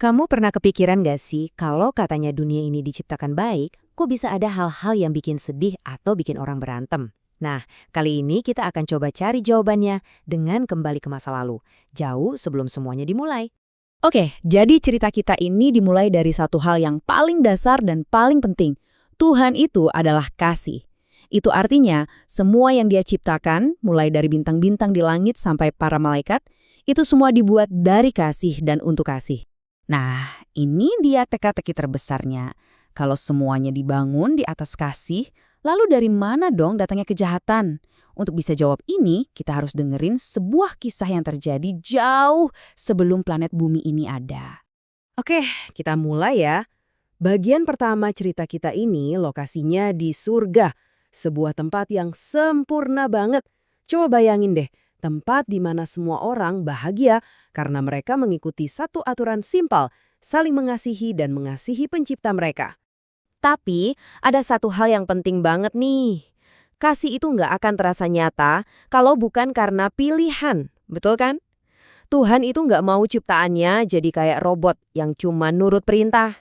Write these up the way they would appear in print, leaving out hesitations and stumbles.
Kamu pernah kepikiran gak sih kalau katanya dunia ini diciptakan baik, kok bisa ada hal-hal yang bikin sedih atau bikin orang berantem? Nah, kali ini kita akan coba cari jawabannya dengan kembali ke masa lalu, jauh sebelum semuanya dimulai. Oke, jadi cerita kita ini dimulai dari satu hal yang paling dasar dan paling penting. Tuhan itu adalah kasih. Itu artinya, semua yang Dia ciptakan, mulai dari bintang-bintang di langit sampai para malaikat, itu semua dibuat dari kasih dan untuk kasih. Nah, ini dia teka-teki terbesarnya. Kalau semuanya dibangun di atas kasih, lalu dari mana dong datangnya kejahatan? Untuk bisa jawab ini, kita harus dengerin sebuah kisah yang terjadi jauh sebelum planet bumi ini ada. Oke, kita mulai ya. Bagian pertama cerita kita ini lokasinya di surga, sebuah tempat yang sempurna banget. Coba bayangin deh, tempat di mana semua orang bahagia karena mereka mengikuti satu aturan simpel, saling mengasihi dan mengasihi pencipta mereka. Tapi, ada satu hal yang penting banget nih. Kasih itu nggak akan terasa nyata kalau bukan karena pilihan, betul kan? Tuhan itu nggak mau ciptaannya jadi kayak robot yang cuma nurut perintah.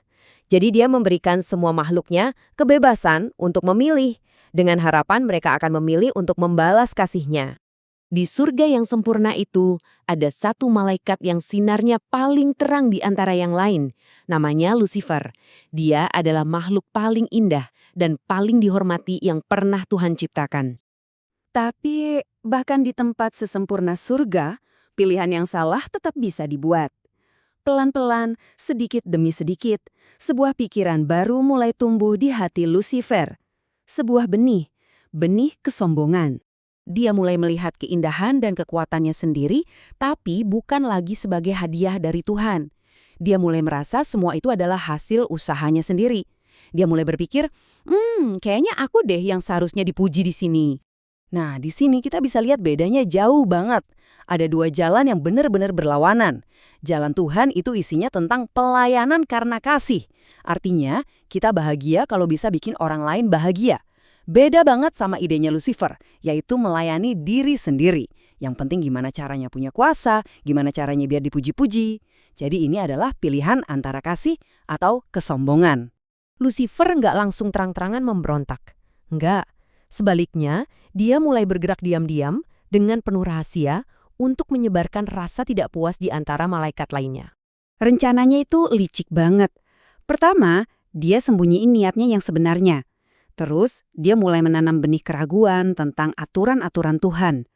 Jadi dia memberikan semua makhluknya kebebasan untuk memilih, dengan harapan mereka akan memilih untuk membalas kasihnya. Di surga yang sempurna itu, ada satu malaikat yang sinarnya paling terang di antara yang lain. Namanya Lucifer. Dia adalah makhluk paling indah dan paling dihormati yang pernah Tuhan ciptakan. Tapi, bahkan di tempat sesempurna surga, pilihan yang salah tetap bisa dibuat. Pelan-pelan, sedikit demi sedikit, sebuah pikiran baru mulai tumbuh di hati Lucifer. Sebuah benih kesombongan. Dia mulai melihat keindahan dan kekuatannya sendiri, tapi bukan lagi sebagai hadiah dari Tuhan. Dia mulai merasa semua itu adalah hasil usahanya sendiri. Dia mulai berpikir, kayaknya aku deh yang seharusnya dipuji di sini. Nah, di sini kita bisa lihat bedanya jauh banget. Ada dua jalan yang benar-benar berlawanan. Jalan Tuhan itu isinya tentang pelayanan karena kasih. Artinya, kita bahagia kalau bisa bikin orang lain bahagia. Beda banget sama idenya Lucifer, yaitu melayani diri sendiri. Yang penting gimana caranya punya kuasa, gimana caranya biar dipuji-puji. Jadi ini adalah pilihan antara kasih atau kesombongan. Lucifer nggak langsung terang-terangan memberontak. Nggak. Sebaliknya, dia mulai bergerak diam-diam dengan penuh rahasia untuk menyebarkan rasa tidak puas di antara malaikat lainnya. Rencananya itu licik banget. Pertama, dia sembunyiin niatnya yang sebenarnya. Terus, dia mulai menanam benih keraguan tentang aturan-aturan Tuhan.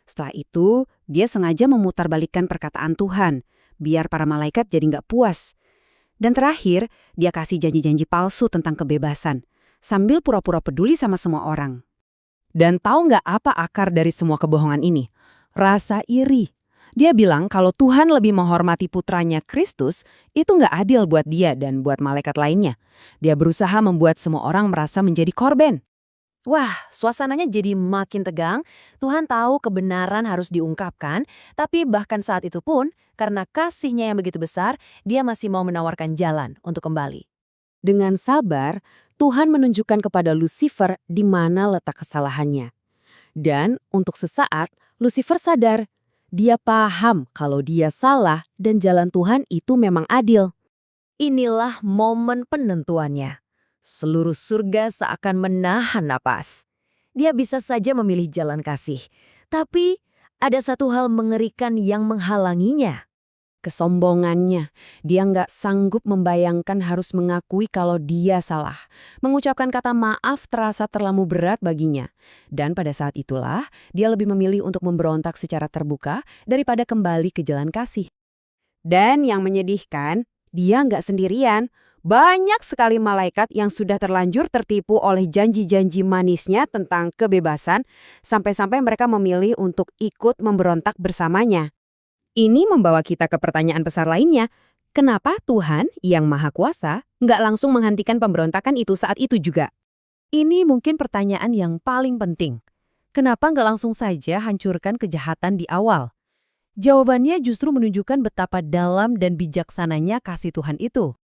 Setelah itu, dia sengaja memutarbalikkan perkataan Tuhan, biar para malaikat jadi nggak puas. Dan terakhir, dia kasih janji-janji palsu tentang kebebasan, sambil pura-pura peduli sama semua orang. Dan tahu nggak apa akar dari semua kebohongan ini? Rasa iri. Dia bilang kalau Tuhan lebih menghormati putranya Kristus, itu nggak adil buat dia dan buat malaikat lainnya. Dia berusaha membuat semua orang merasa menjadi korban. Wah, suasananya jadi makin tegang. Tuhan tahu kebenaran harus diungkapkan, tapi bahkan saat itu pun, karena kasihnya yang begitu besar, dia masih mau menawarkan jalan untuk kembali. Dengan sabar, Tuhan menunjukkan kepada Lucifer di mana letak kesalahannya. Dan untuk sesaat, Lucifer sadar. Dia paham kalau dia salah dan jalan Tuhan itu memang adil. Inilah momen penentuannya. Seluruh surga seakan menahan napas. Dia bisa saja memilih jalan kasih, tapi ada satu hal mengerikan yang menghalanginya. Kesombongannya. Dia nggak sanggup membayangkan harus mengakui kalau dia salah. Mengucapkan kata maaf terasa terlalu berat baginya. Dan pada saat itulah, dia lebih memilih untuk memberontak secara terbuka daripada kembali ke jalan kasih. Dan yang menyedihkan, dia nggak sendirian. Banyak sekali malaikat yang sudah terlanjur tertipu oleh janji-janji manisnya tentang kebebasan, sampai-sampai mereka memilih untuk ikut memberontak bersamanya. Ini membawa kita ke pertanyaan besar lainnya. Kenapa Tuhan yang Maha Kuasa nggak langsung menghentikan pemberontakan itu saat itu juga? Ini mungkin pertanyaan yang paling penting. Kenapa nggak langsung saja hancurkan kejahatan di awal? Jawabannya justru menunjukkan betapa dalam dan bijaksananya kasih Tuhan itu.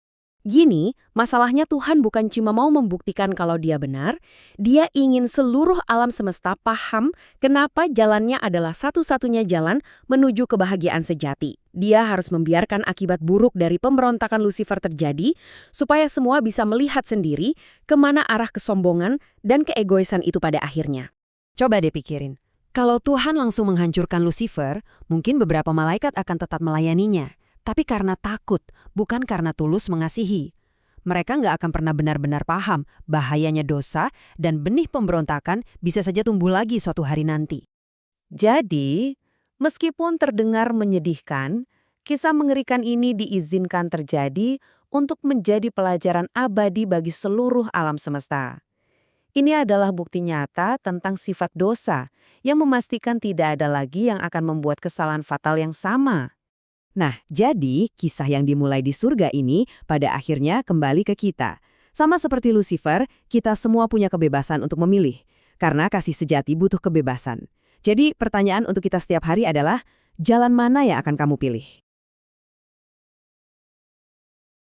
Gini, masalahnya Tuhan bukan cuma mau membuktikan kalau dia benar, dia ingin seluruh alam semesta paham kenapa jalannya adalah satu-satunya jalan menuju kebahagiaan sejati. Dia harus membiarkan akibat buruk dari pemberontakan Lucifer terjadi, supaya semua bisa melihat sendiri kemana arah kesombongan dan keegoisan itu pada akhirnya. Coba deh pikirin. Kalau Tuhan langsung menghancurkan Lucifer, mungkin beberapa malaikat akan tetap melayaninya. Tapi karena takut, bukan karena tulus mengasihi. Mereka nggak akan pernah benar-benar paham bahayanya dosa dan benih pemberontakan bisa saja tumbuh lagi suatu hari nanti. Jadi, meskipun terdengar menyedihkan, kisah mengerikan ini diizinkan terjadi untuk menjadi pelajaran abadi bagi seluruh alam semesta. Ini adalah bukti nyata tentang sifat dosa yang memastikan tidak ada lagi yang akan membuat kesalahan fatal yang sama. Nah, jadi kisah yang dimulai di surga ini pada akhirnya kembali ke kita. Sama seperti Lucifer, kita semua punya kebebasan untuk memilih. Karena kasih sejati butuh kebebasan. Jadi pertanyaan untuk kita setiap hari adalah, jalan mana yang akan kamu pilih?